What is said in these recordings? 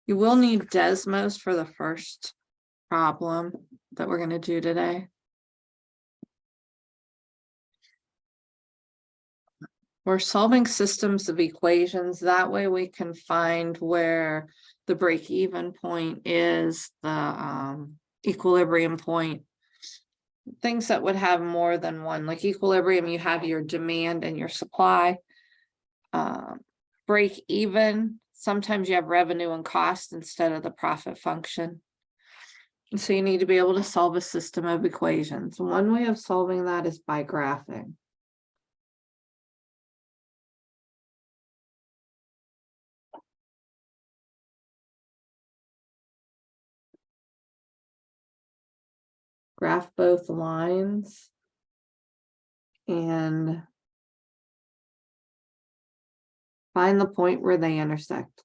You will need Desmos for the first problem that we're going to do today. We're solving systems of equations. That way we can find where the break-even point is, the equilibrium point. Things that would have more than one, like equilibrium, you have your demand and your supply. Break even, sometimes you have revenue and cost instead of the profit function. And so you need to be able to solve a system of equations. One way of solving that is by graphing. Graph both lines and find the point where they intersect.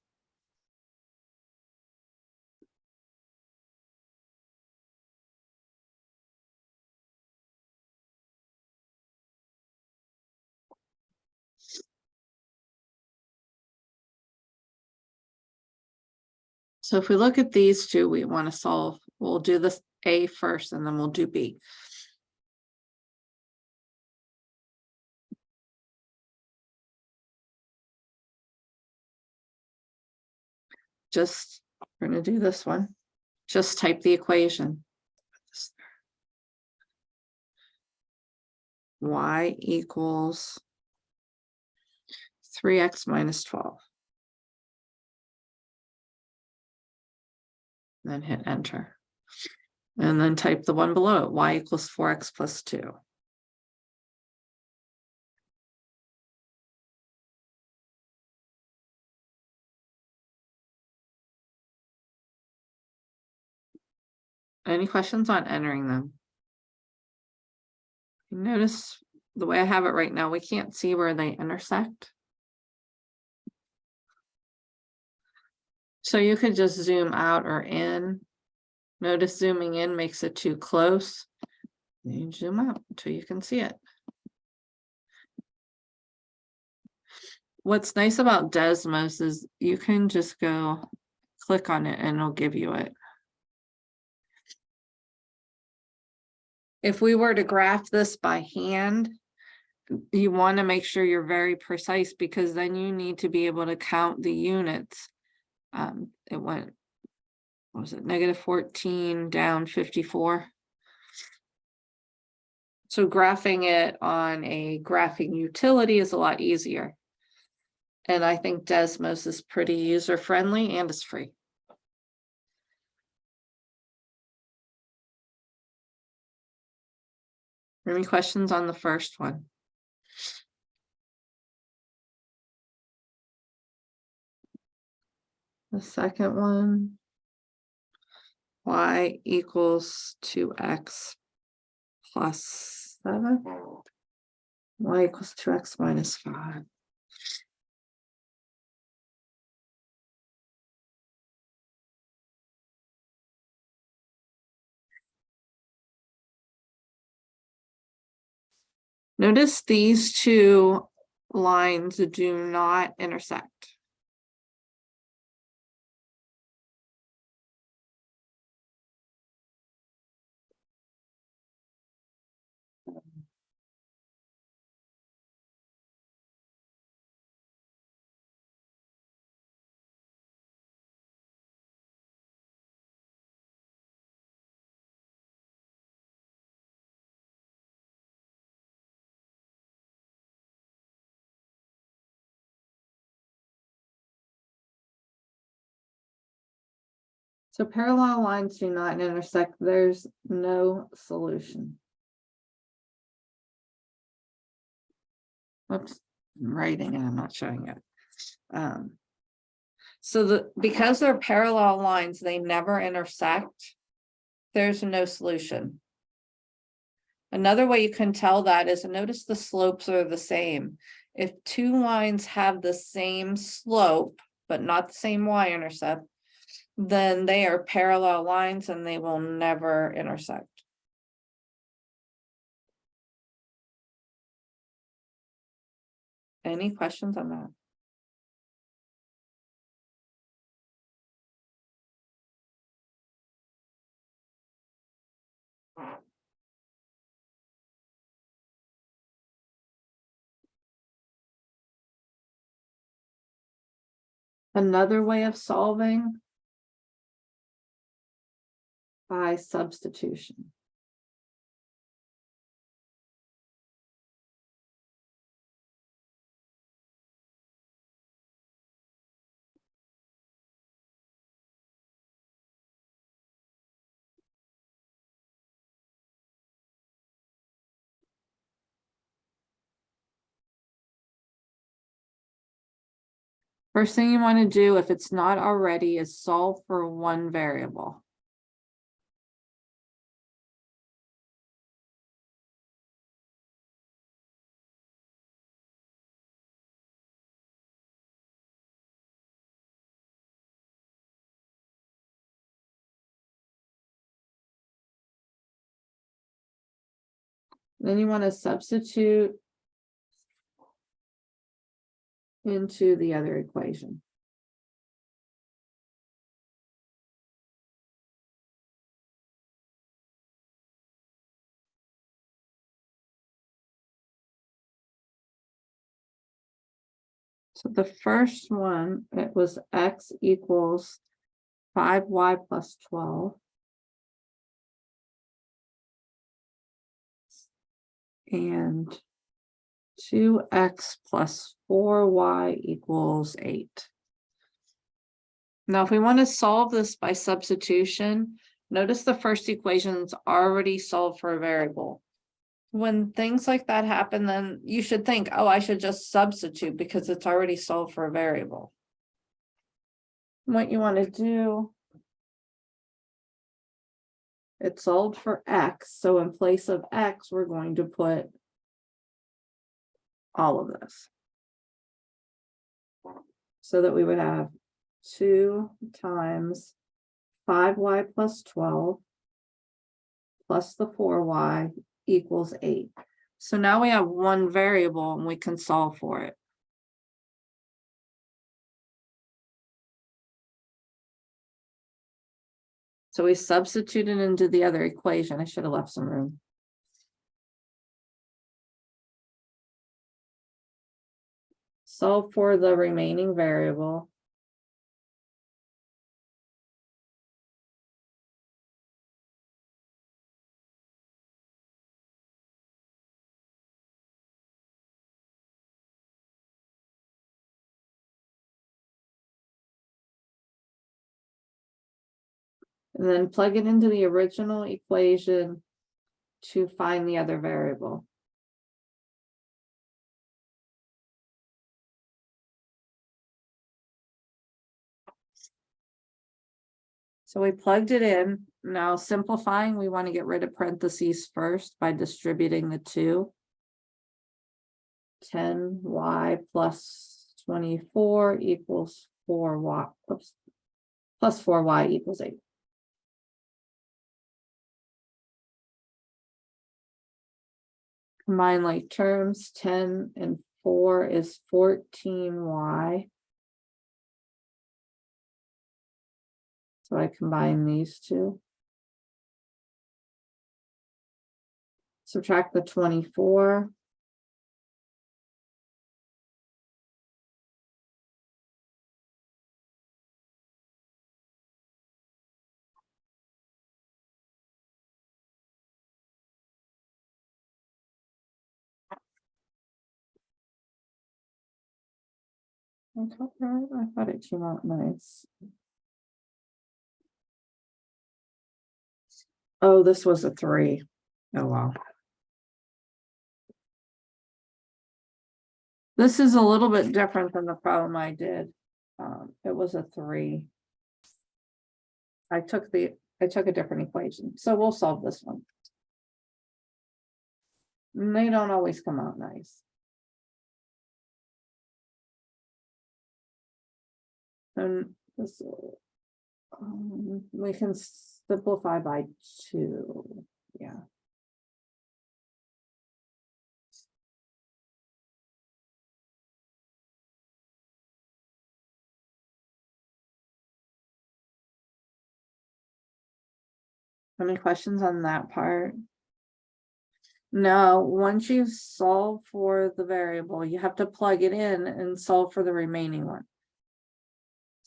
So if we look at these two, we want to solve, we'll do this A first and then we'll do B. Just, we're going to do this one. Just type the equation. Y equals 3x minus 12. Then hit enter. And then type the one below it, y equals 4x plus 2. Any questions on entering them? Notice the way I have it right now, we can't see where they intersect. So you could just zoom out or in. Notice zooming in makes it too close. Then you zoom out until you can see it. What's nice about Desmos is you can just go click on it and it'll give you it. If we were to graph this by hand, you want to make sure you're very precise because then you need to be able to count the units. It went, what was it, -14 down 54. So graphing it on a graphing utility is a lot easier. And I think Desmos is pretty user-friendly and is free. Any questions on the first one? The second one, y equals 2x plus 7. Y equals 2x minus 5. Notice these two lines do not intersect. So parallel lines do not intersect. There's no solution. Oops, I'm writing and I'm not showing it. So because they're parallel lines, they never intersect. There's no solution. Another way you can tell that is notice the slopes are the same. If two lines have the same slope, but not the same y-intercept, then they are parallel lines and they will never intersect. Any questions on that? Another way of solving by substitution. First thing you want to do, if it's not already, is solve for one variable. Then you want to substitute into the other equation. So the first one, it was x equals 5y plus 12. And 2x plus 4y equals 8. Now, if we want to solve this by substitution, notice the first equation is already solved for a variable. When things like that happen, then you should think, oh, I should just substitute because it's already solved for a variable. What you want to do, it's solved for x, so in place of x, we're going to put all of this. So that we would have 2 times 5y plus 12 plus the 4y equals 8. So now we have one variable and we can solve for it. So we substituted into the other equation. I should have left some room. Solve for the remaining variable. And then plug it into the original equation to find the other variable. So we plugged it in. Now simplifying, we want to get rid of parentheses first by distributing the 2. 10y plus 24 equals 4y, plus 4y equals 8. Combine like terms, 10 and 4 is 14y. So I combine these two. Subtract the 24. I thought it came out nice. Oh, this was a 3. Oh, wow. This is a little bit different than the problem I did. It was a 3. I took a different equation. So we'll solve this one. And they don't always come out nice. And this, we can simplify by 2. Yeah. Any questions on that part? No, once you solve for the variable, you have to plug it in and solve for the remaining one.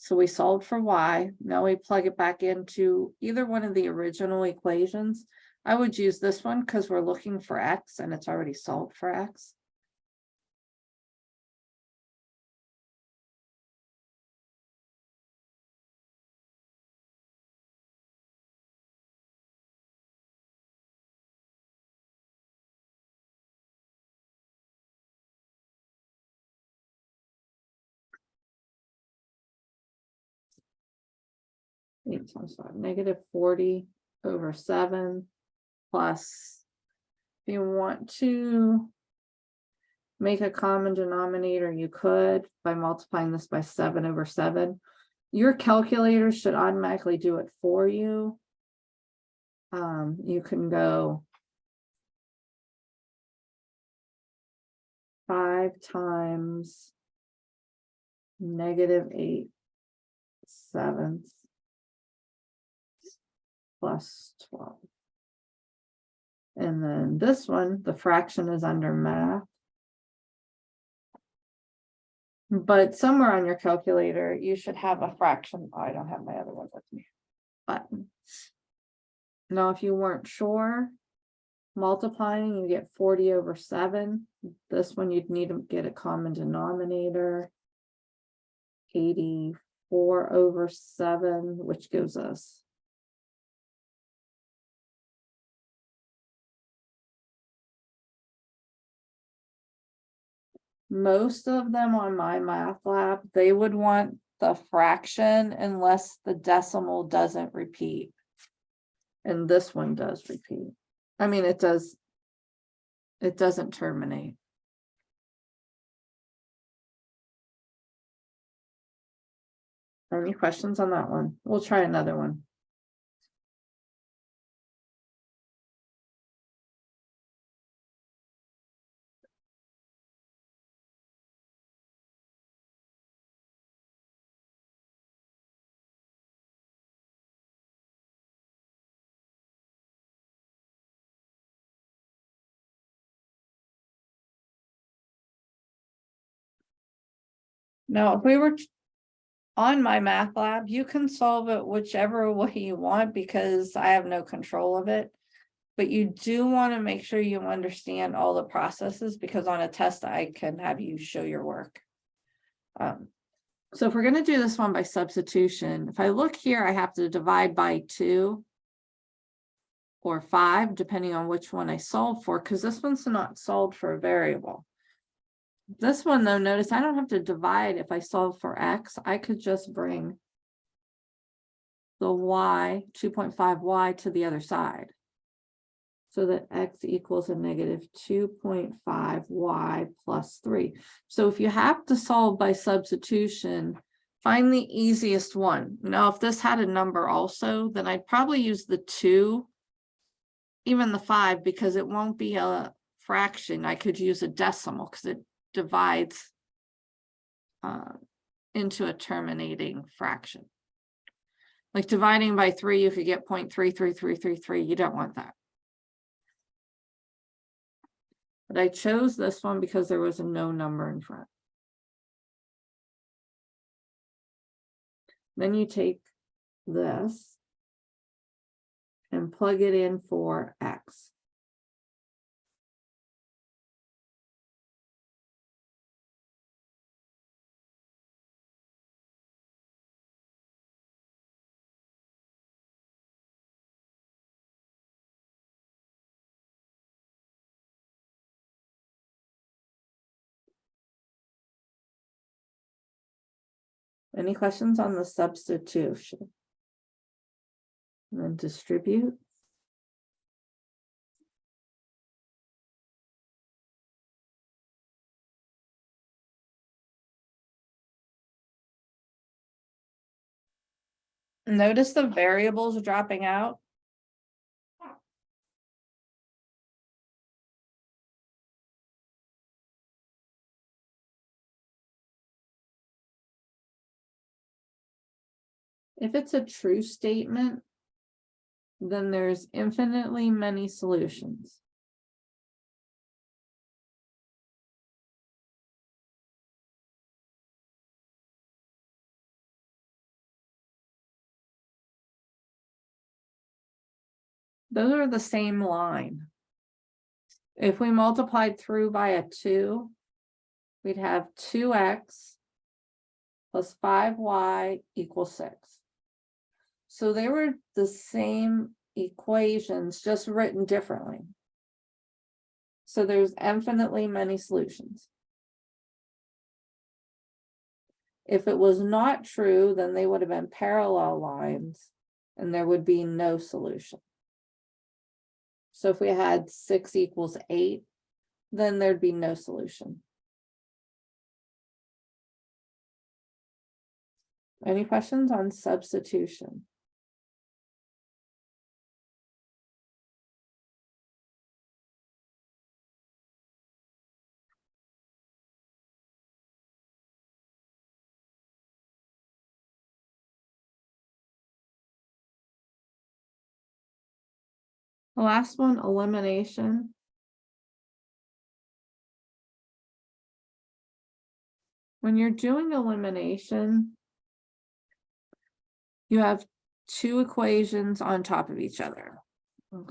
So we solved for y. Now we plug it back into either one of the original equations. I would use this one because we're looking for x and it's already solved for x. Negative 40 over 7 plus, if you want to make a common denominator, you could by multiplying this by 7 over 7. Your calculator should automatically do it for you. You can go 5 times negative 8/7 plus 12. And then this one, the fraction is under math. But somewhere on your calculator, you should have a fraction. Oh, I don't have my other one with me. But now, if you weren't sure, multiplying, you get 40 over 7. This one, you'd need to get a common denominator. 84 over 7, which gives us most of them on my math lab, they would want the fraction unless the decimal doesn't repeat. And this one does repeat. I mean, it doesn't terminate. Any questions on that one? We'll try another one. Now, if we were on my math lab, you can solve it whichever way you want because I have no control of it. But you do want to make sure you understand all the processes because on a test, I can have you show your work. So if we're going to do this one by substitution, if I look here, I have to divide by 2 or 5, depending on which one I solve for, because this one's not solved for a variable. This one, though, notice I don't have to divide if I solve for x. I could just bring the y, 2.5y, to the other side. So that x equals a negative 2.5y plus 3. So if you have to solve by substitution, find the easiest one. Now, if this had a number also, then I'd probably use the 2, even the 5, because it won't be a fraction. I could use a decimal because it divides into a terminating fraction. Like dividing by 3, you could get 0.33333. You don't want that. But I chose this one because there was a no number in front. Then you take this and plug it in for x. Any questions on the substitution? And then distribute. Notice the variables dropping out. If it's a true statement, then there's infinitely many solutions. Those are the same line. If we multiplied through by a 2, we'd have 2x plus 5y equals 6. So they were the same equations, just written differently. So there's infinitely many solutions. If it was not true, then they would have been parallel lines and there would be no solution. So if we had 6 equals 8, then there'd be no solution. Any questions on substitution? The last one, elimination. When you're doing elimination, you have 2 equations on top of each other.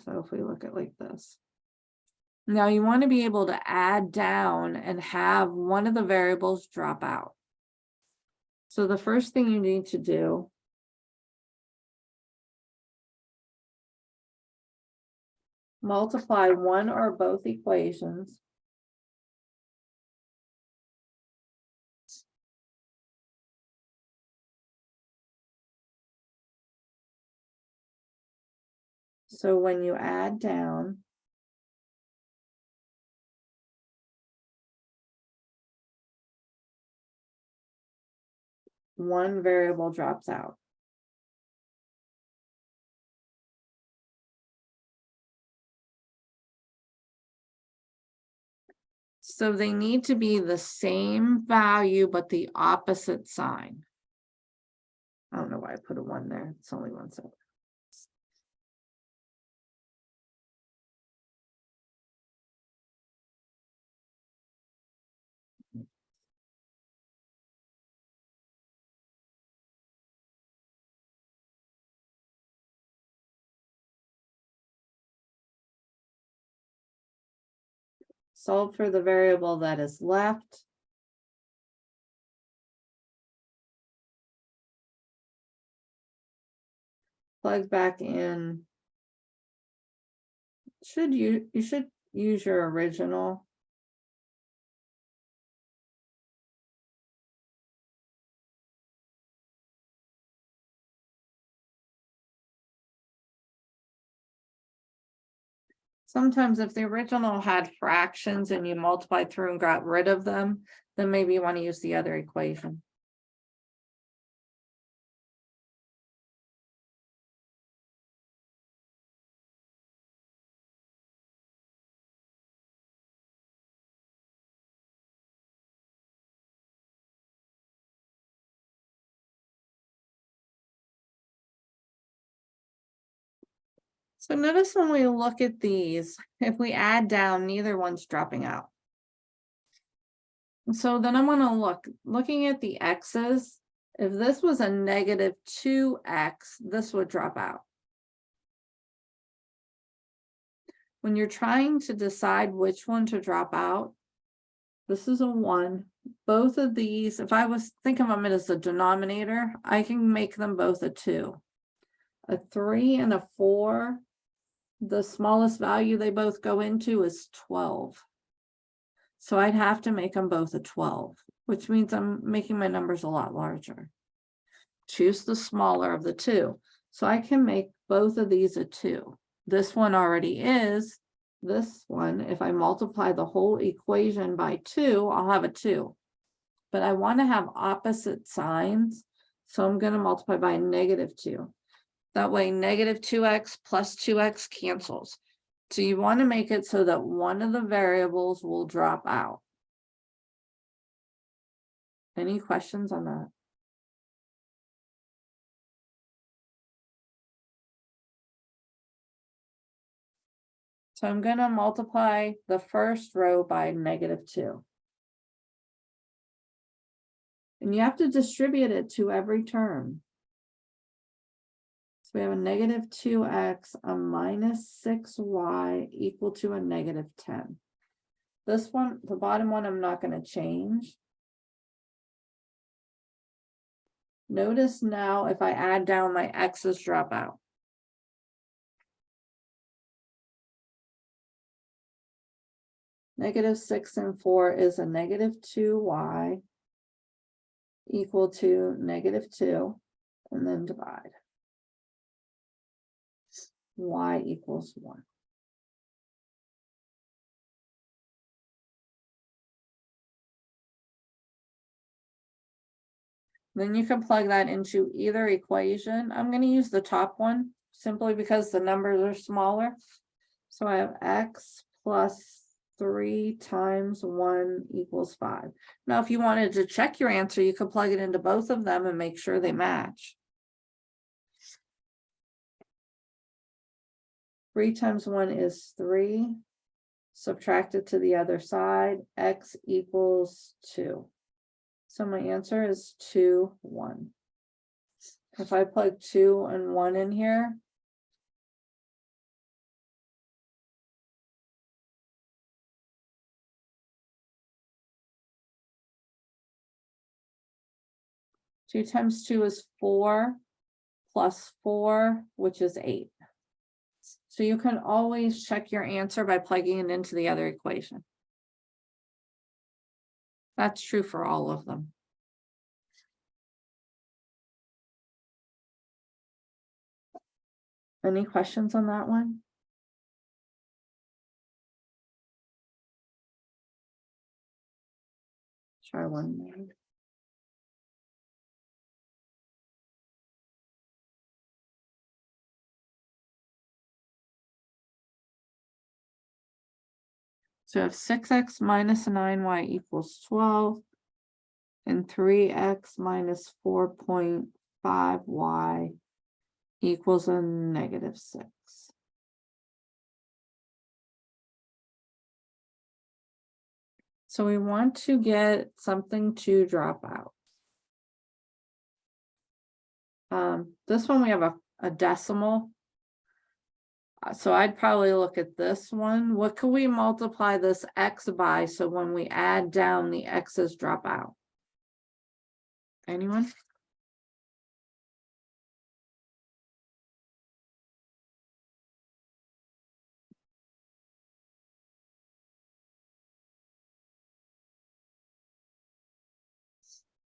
So if we look at like this. Now you want to be able to add down and have one of the variables drop out. So the first thing you need to do multiply one or both equations so when you add down, one variable drops out. So they need to be the same value, but the opposite sign. I don't know why I put a 1 there. It's only 1 second. Solve for the variable that is left. Plug back in. You should use your original. Sometimes if the original had fractions and you multiplied through and got rid of them, then maybe you want to use the other equation. So notice when we look at these, if we add down, neither one's dropping out. So then I'm going to looking at the x's. If this was a negative 2x, this would drop out. When you're trying to decide which one to drop out, this is a 1. Both of these, if I was thinking of them as a denominator, I can make them both a 2. A 3 and a 4, the smallest value they both go into is 12. So I'd have to make them both a 12, which means I'm making my numbers a lot larger. Choose the smaller of the 2. So I can make both of these a 2. This one already is. This one, if I multiply the whole equation by 2, I'll have a 2. But I want to have opposite signs. So I'm going to multiply by -2. That way, -2x plus 2x cancels. So you want to make it so that one of the variables will drop out. Any questions on that? So I'm going to multiply the first row by -2. And you have to distribute it to every term. we have a negative 2x, a minus 6y equal to a negative 10. This one, the bottom one, I'm not going to change. Notice now if I add down, my x's drop out. Negative 6 and 4 is a negative 2y equal to negative 2, and then divide. Y equals 1. Then you can plug that into either equation. I'm going to use the top one simply because the numbers are smaller. So I have x plus 3 times 1 equals 5. Now, if you wanted to check your answer, you could plug it into both of them and make sure they match. 3 times 1 is 3. Subtract it to the other side. X equals 2. So my answer is 2, 1. If I plug 2 and 1 in here, two times 2 is 4, plus 4, which is 8. So you can always check your answer by plugging it into the other equation. That's true for all of them. Any questions on that one? Try one more. So I have 6x minus 9y equals 12, and 3x minus 4.5y equals a negative 6. So we want to get something to drop out. This one we have a decimal. So I'd probably look at this one. What can we multiply this x by so when we add down, the x's drop out? Anyone?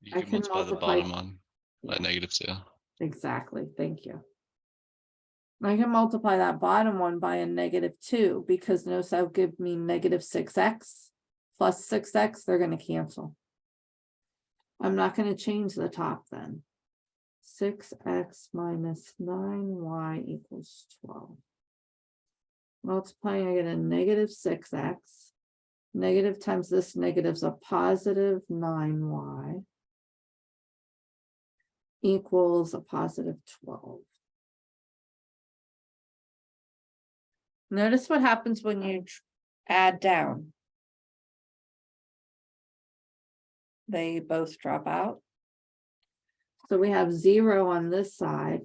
You can multiply the bottom one by negative 2. Exactly. Thank you. I can multiply that bottom one by a negative 2 because notice that'll give me negative 6x plus 6x. They're going to cancel. I'm not going to change the top then. 6x minus 9y equals 12. Multiplying, I get a negative 6x. Negative times this negative's a positive 9y equals a positive 12. Notice what happens when you add down. They both drop out. So we have 0 on this side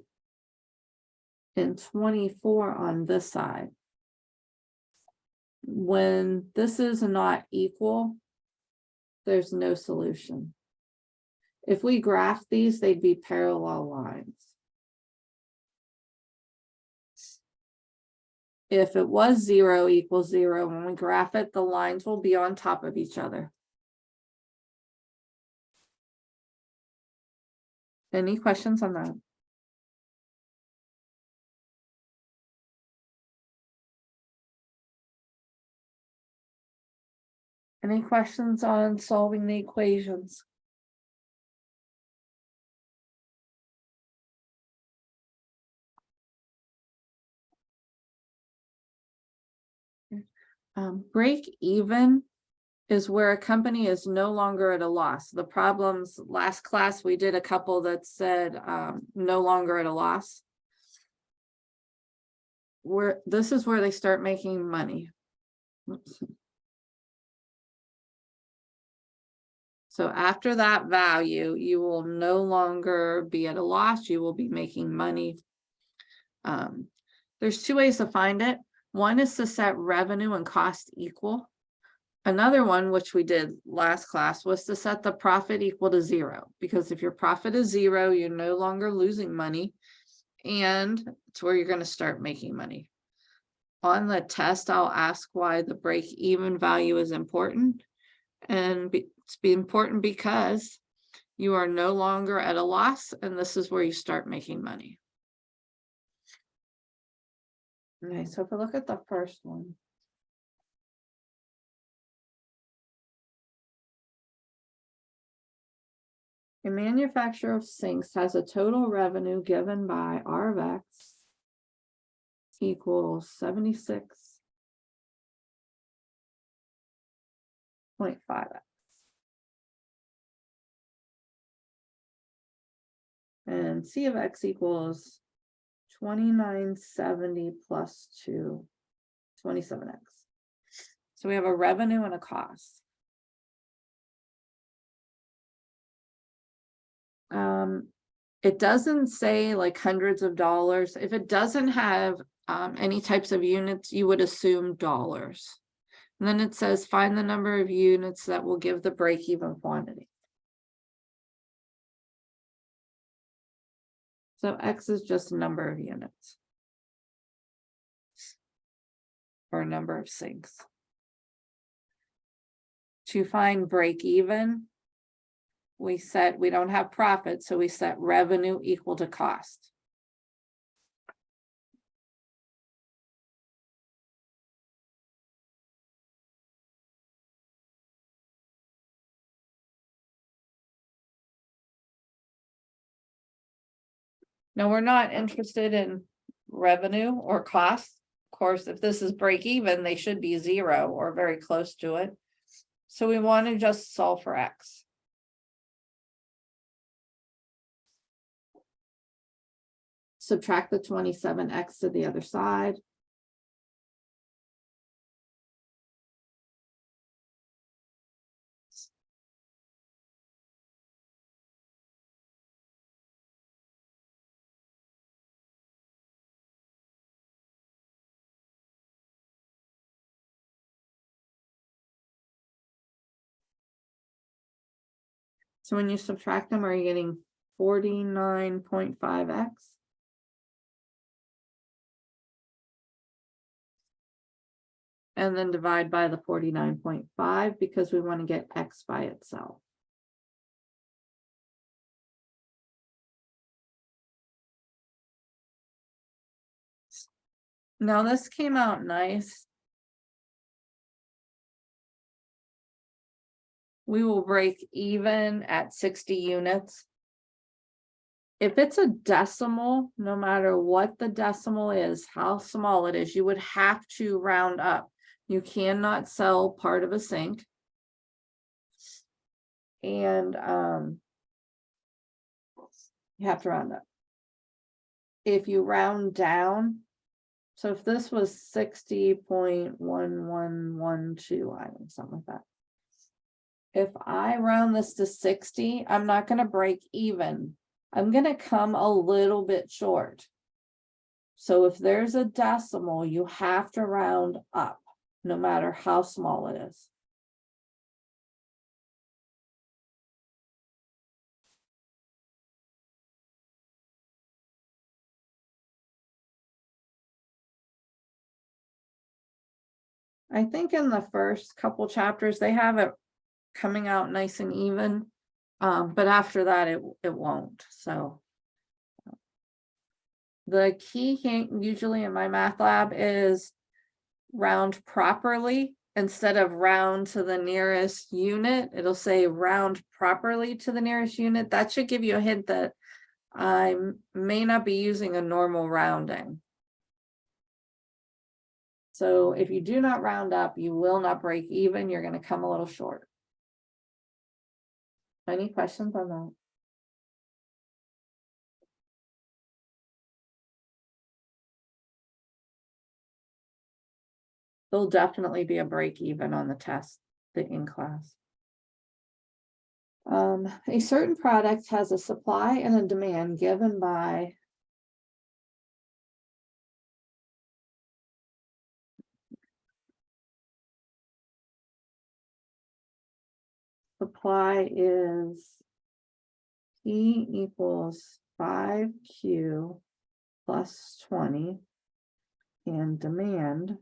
and 24 on this side. When this is not equal, there's no solution. If we graph these, they'd be parallel lines. If it was 0 equals 0, when we graph it, the lines will be on top of each other. Any questions on that? Any questions on solving the equations? Break even is where a company is no longer at a loss. The problems last class, we did a couple that said no longer at a loss. This is where they start making money. Oops. So after that value, you will no longer be at a loss. You will be making money. There's two ways to find it. One is to set revenue and cost equal. Another one, which we did last class, was to set the profit equal to 0, because if your profit is 0, you're no longer losing money, and it's where you're going to start making money. On the test, I'll ask why the break-even value is important, and it's important because you are no longer at a loss, and this is where you start making money. Okay, so if we look at the first one. A manufacturer of sinks has a total revenue given by R of X equals 76.5X. And C of X equals 2970 plus 2, 27X. So we have a revenue and a cost. It doesn't say like hundreds of dollars. If it doesn't have any types of units, you would assume dollars. And then it says find the number of units that will give the break-even quantity. So X is just a number of units. Or a number of sinks. To find break-even, we don't have profit, so we set revenue equal to cost. Now, we're not interested in revenue or cost. Of course, if this is break even, they should be 0 or very close to it. So we want to just solve for X. Subtract the 27X to the other side. So when you subtract them, are you getting 49.5X? And then divide by the 49.5 because we want to get X by itself. Now this came out nice. We will break even at 60 units. If it's a decimal, no matter what the decimal is, how small it is, you would have to round up. You cannot sell part of a sink. And you have to round up. If you round down, so if this was 60.1112, I think something like that. If I round this to 60, I'm not going to break even. I'm going to come a little bit short. So if there's a decimal, you have to round up, no matter how small it is. I think in the first couple chapters, they have it coming out nice and even, but after that, it won't. So the key usually in my math lab is round properly. Instead of round to the nearest unit, it'll say round properly to the nearest unit. That should give you a hint that I may not be using a normal rounding. So if you do not round up, you will not break even. You're going to come a little short. Any questions on that? There'll definitely be a break even on the test, the in class. A certain product has a supply and a demand given by supply is P equals 5Q plus 20, and demand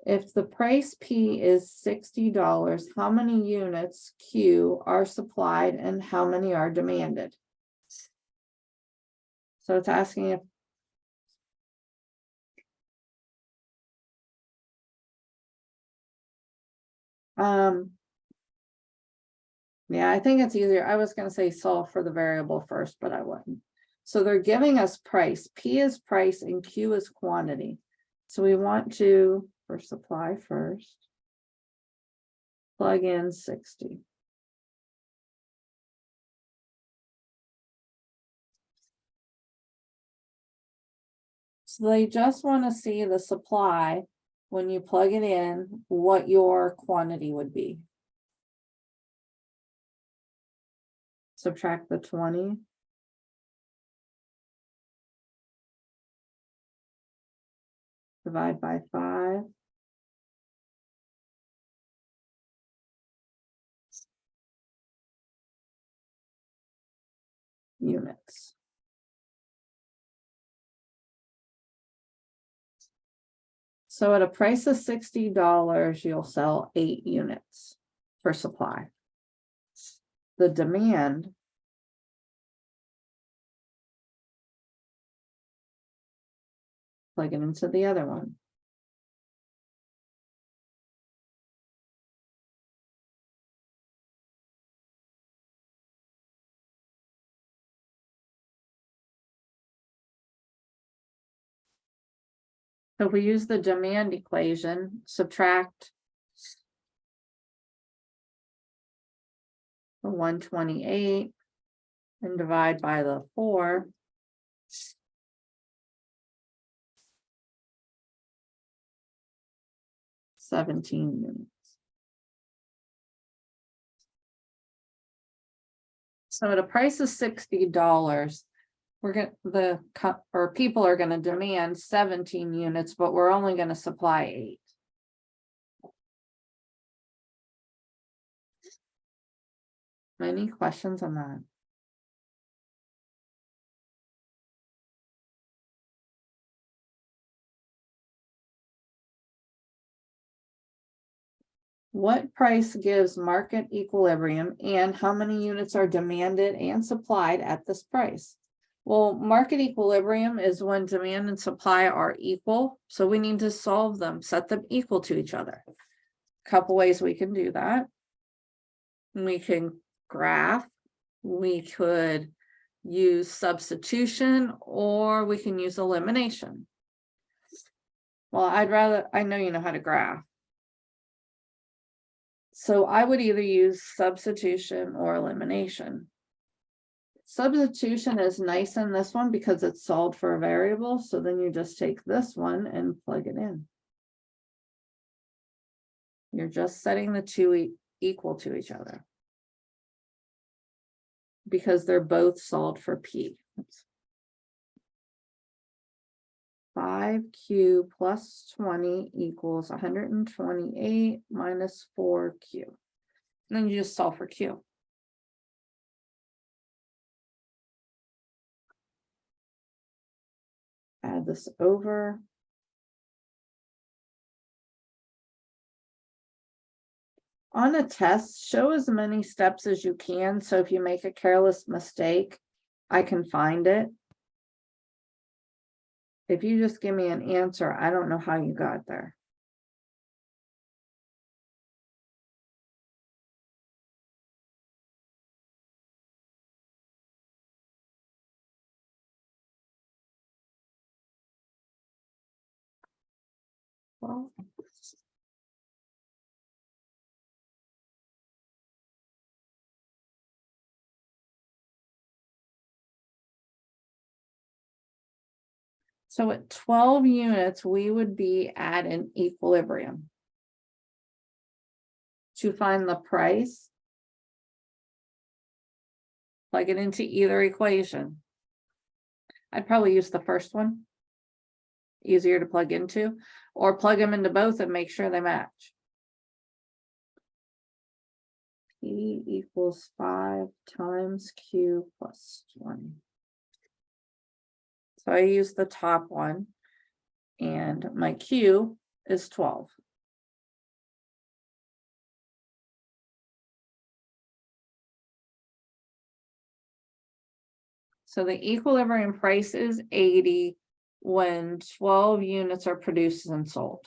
if the price P is $60, how many units Q are supplied and how many are demanded? So it's asking if yeah, I think it's easier. I was gonna say solve for the variable first, but I wouldn't. So they're giving us price. P is price and Q is quantity. So we want to, for supply first, plug in 60. So they just want to see the supply when you plug it in, what your quantity would be. Subtract the 20. Divide by 5. Units. So at a price of $60, you'll sell 8 units per supply. The demand plug it into the other one. So if we use the demand equation, subtract the 128 and divide by the 4. $17 units. So at a price of $60, we're gonna people are gonna demand 17 units, but we're only gonna supply 8. Any questions on that? What price gives market equilibrium and how many units are demanded and supplied at this price? Well, market equilibrium is when demand and supply are equal. So we need to solve them, set them equal to each other. Couple ways we can do that. We can graph, we could use substitution, or we can use elimination. Well, I know you know how to graph. So I would either use substitution or elimination. Substitution is nice in this one because it's solved for a variable. So then you just take this one and plug it in. You're just setting the two equal to each other because they're both solved for P. 5Q plus 20 equals 128 minus 4Q. And then you just solve for Q. Add this over. On a test, show as many steps as you can. So if you make a careless mistake, I can find it. If you just give me an answer, I don't know how you got there. Well, so at 12 units, we would be at an equilibrium. To find the price, plug it into either equation. I'd probably use the first one. easier to plug into, or plug them into both and make sure they match. P equals 5 times Q plus 20. So I use the top one, and my Q is 12. So the equilibrium price is 80 when 12 units are produced and sold.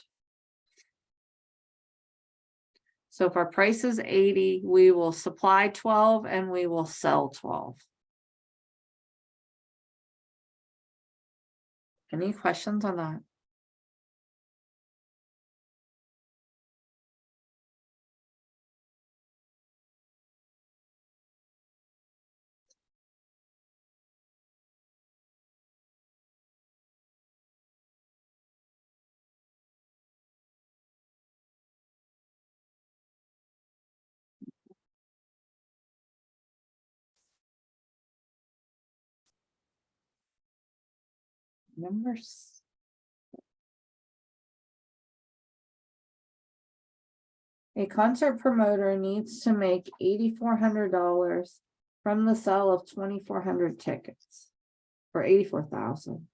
So if our price is 80, we will supply 12 and we will sell 12. Any questions on that? Numbers. A concert promoter needs to make $8,400 from the sale of 2,400 tickets for 84,000.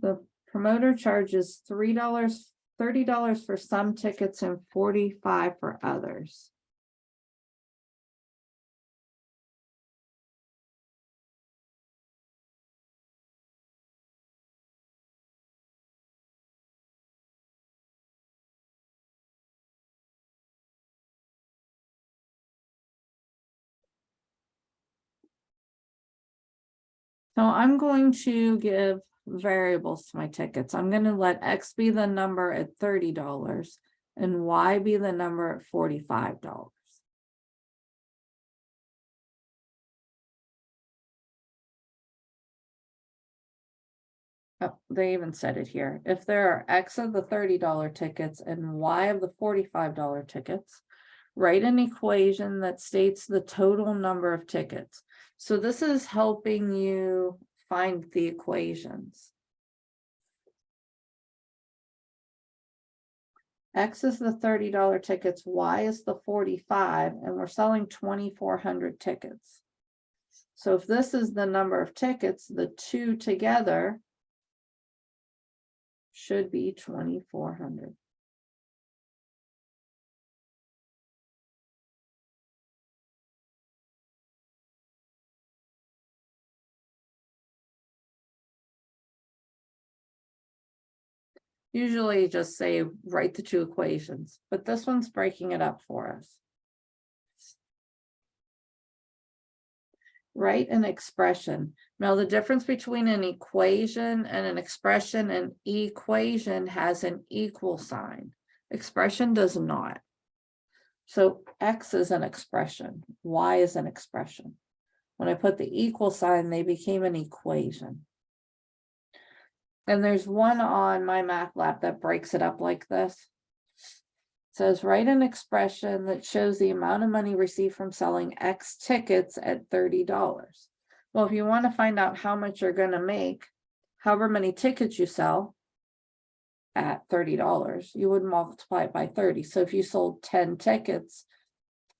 The promoter charges $30 for some tickets and $45 for others. So I'm going to give variables to my tickets. I'm going to let X be the number at $30 and Y be the number at $45. Oh, they even said it here. If there are X of the $30 tickets and Y of the $45 tickets, write an equation that states the total number of tickets. So this is helping you find the equations. X is the $30 tickets, Y is the 45, and we're selling 2,400 tickets. So if this is the number of tickets, the two together should be 2,400. Usually just say, write the two equations, but this one's breaking it up for us. Write an expression. Now the difference between an equation and an expression, an equation has an equal sign. Expression does not. So X is an expression, Y is an expression. When I put the equal sign, they became an equation. And there's one on my math lab that breaks it up like this. It says, write an expression that shows the amount of money received from selling X tickets at $30. Well, if you want to find out how much you're going to make, however many tickets you sell at $30, you would multiply it by 30. So if you sold 10 tickets,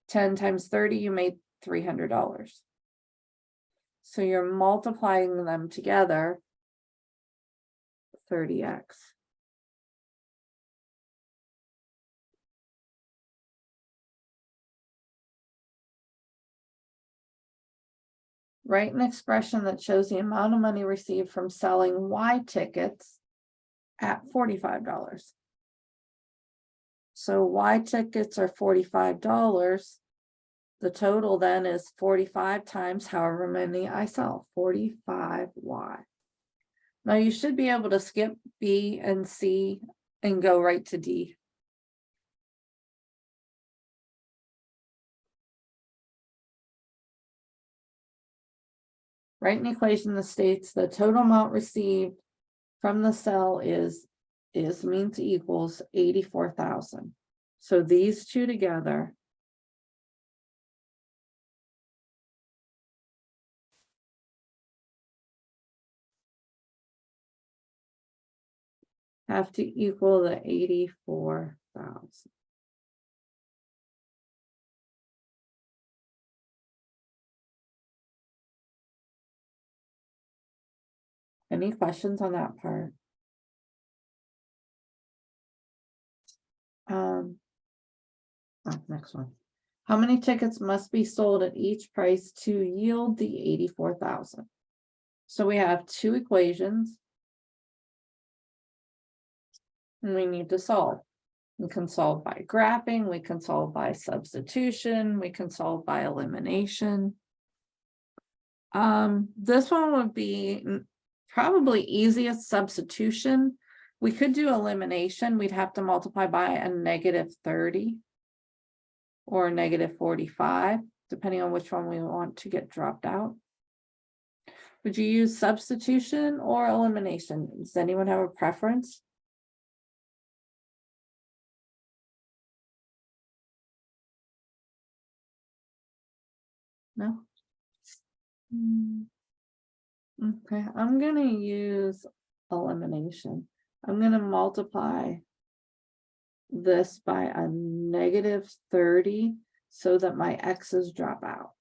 10 times 30, you made $300. So you're multiplying them together, 30x. Write an expression that shows the amount of money received from selling Y tickets at $45. So Y tickets are $45. The total then is 45 times however many I sell, 45Y. Now you should be able to skip B and C and go right to D. Write an equation that states the total amount received from the sale is means equals 84,000. So these two together have to equal the 84,000. Any questions on that part? Next one. How many tickets must be sold at each price to yield the 84,000? So we have two equations. And we need to solve. We can solve by graphing, we can solve by substitution, we can solve by elimination. This one would be probably easiest substitution. We could do elimination. We'd have to multiply by a -30 or a -45, depending on which one we want to get dropped out. Would you use substitution or elimination? Does anyone have a preference? No? Okay, I'm gonna use elimination. I'm gonna multiply this by a -30 so that my x's drop out.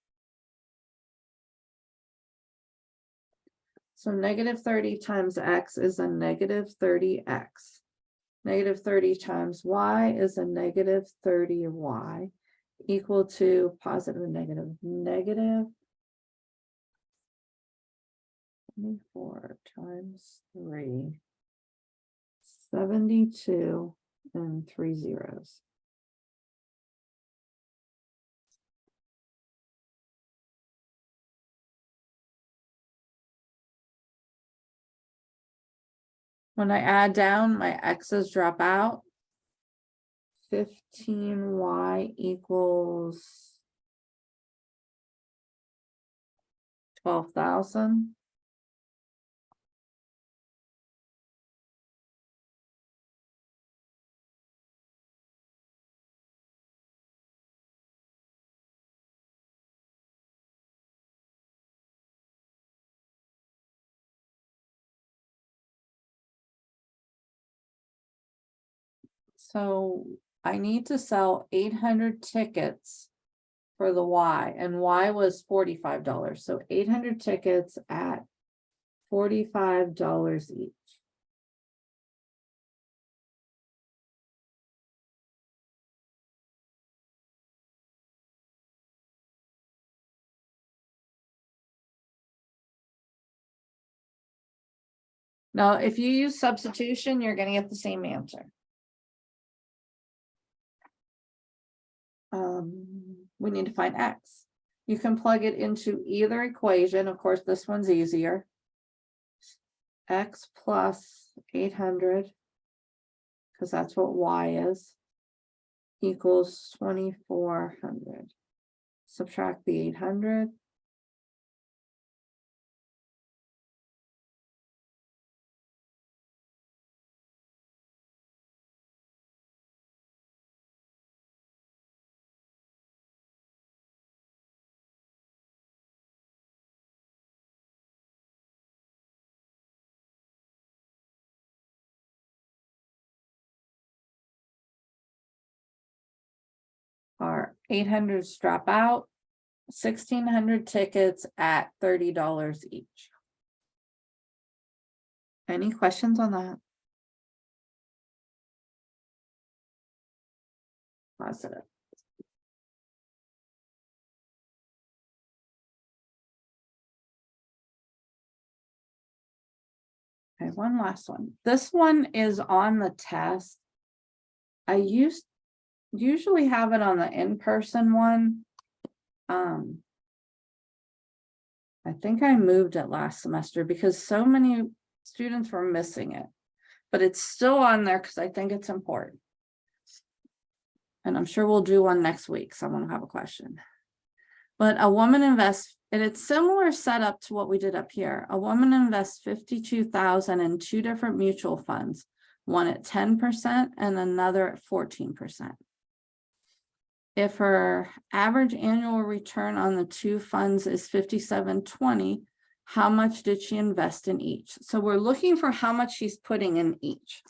So -30 times x is a -30x. -30 times y is a -30y equal to positive and negative 24 times 3, 72 and 3 zeros. When I add down, my x's drop out. 15y equals 12,000. So I need to sell 800 tickets for the Y, and Y was $45. So 800 tickets at $45 each. Now, if you use substitution, you're going to get the same answer. We need to find x. You can plug it into either equation. Of course, this one's easier. X plus 800, because that's what y is, equals 2,400. Subtract the 800. Our 800s drop out, 1,600 tickets at $30 each. Any questions on that? Positive. Okay, one last one. This one is on the test. I usually have it on the in-person one. I think I moved it last semester because so many students were missing it, but it's still on there because I think it's important. And I'm sure we'll do one next week. Someone will have a question. But a woman invests, and it's similar setup to what we did up here. A woman invests $52,000 in two different mutual funds, one at 10% and another at 14%. if her average annual return on the two funds is 57.20, how much did she invest in each? So we're looking for how much she's putting in each.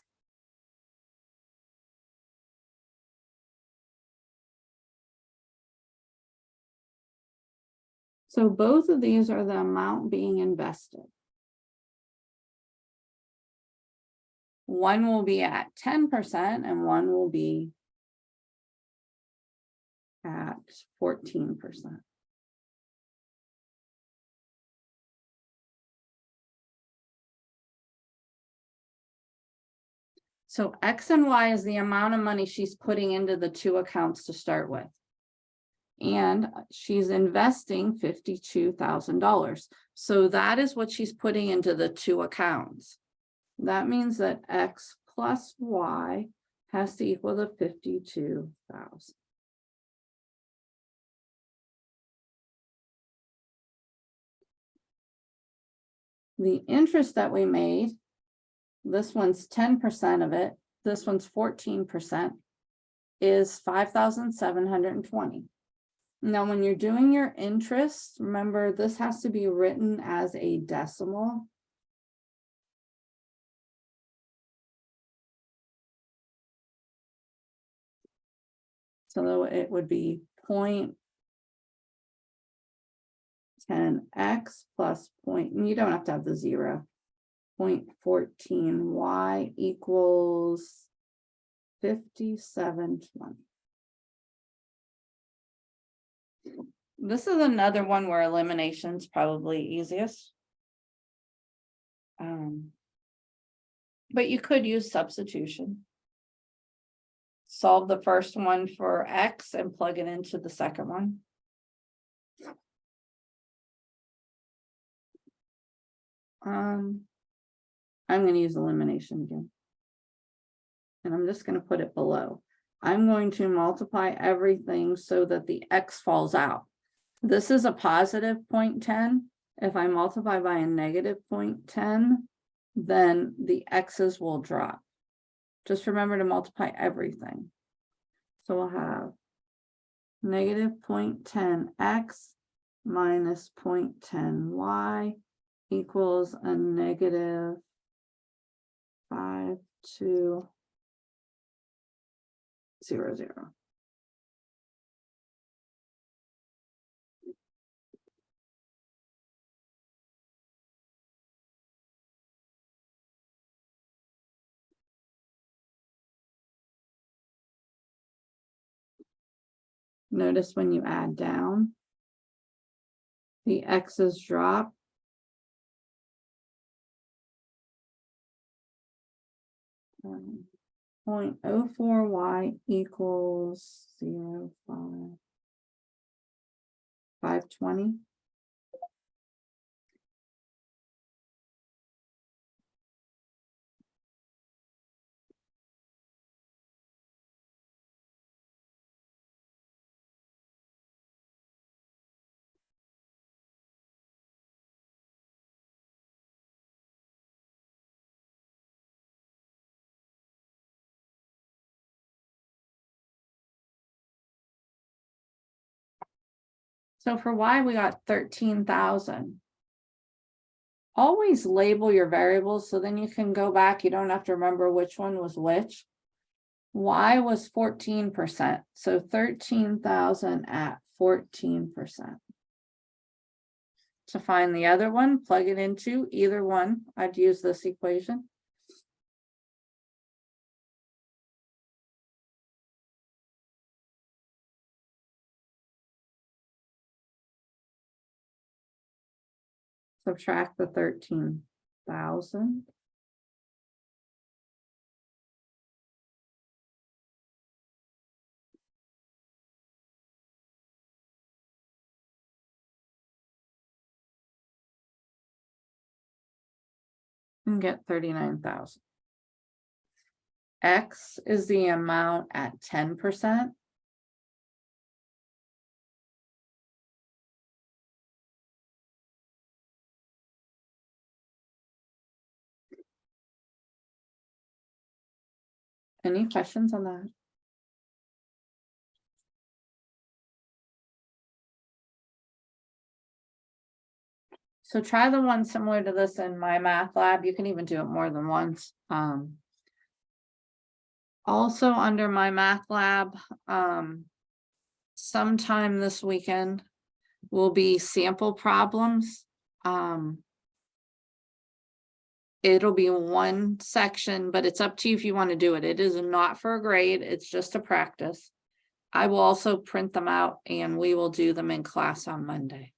So both of these are the amount being invested. One will be at 10% and one will be at 14%. So X and Y is the amount of money she's putting into the two accounts to start with. And she's investing $52,000. So that is what she's putting into the two accounts. That means that X plus Y has to equal the 52,000. The interest that we made, this one's 10% of it, this one's 14%, is 5,720. Now, when you're doing your interest, remember this has to be written as a decimal. So it would be 0.10x plus point, and you don't have to have the 0, 0.14y equals 5720. This is another one where elimination is probably easiest. But you could use substitution. Solve the first one for X and plug it into the second one. I'm going to use elimination again. And I'm just going to put it below. I'm going to multiply everything so that the X falls out. This is a positive 0.10. If I multiply by a negative 0.10, then the X's will drop. Just remember to multiply everything. So we'll have negative 0.10x minus 0.10y equals a negative 5200. Notice when you add down, the X's drop. Um, 0.04y equals 520. So for Y, we got 13,000. Always label your variables so then you can go back. You don't have to remember which one was which. Y was 14%. So 13,000 at 14%. To find the other one, plug it into either one. I'd use this equation. Subtract the 13,000. And get 39,000. X is the amount at 10%. Any questions on that? So try the one similar to this in my math lab. You can even do it more than once. Also under my math lab, sometime this weekend will be sample problems. It'll be one section, but it's up to you if you want to do it. It is not for a grade. It's just a practice. I will also print them out and we will do them in class on Monday.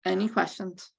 Any questions?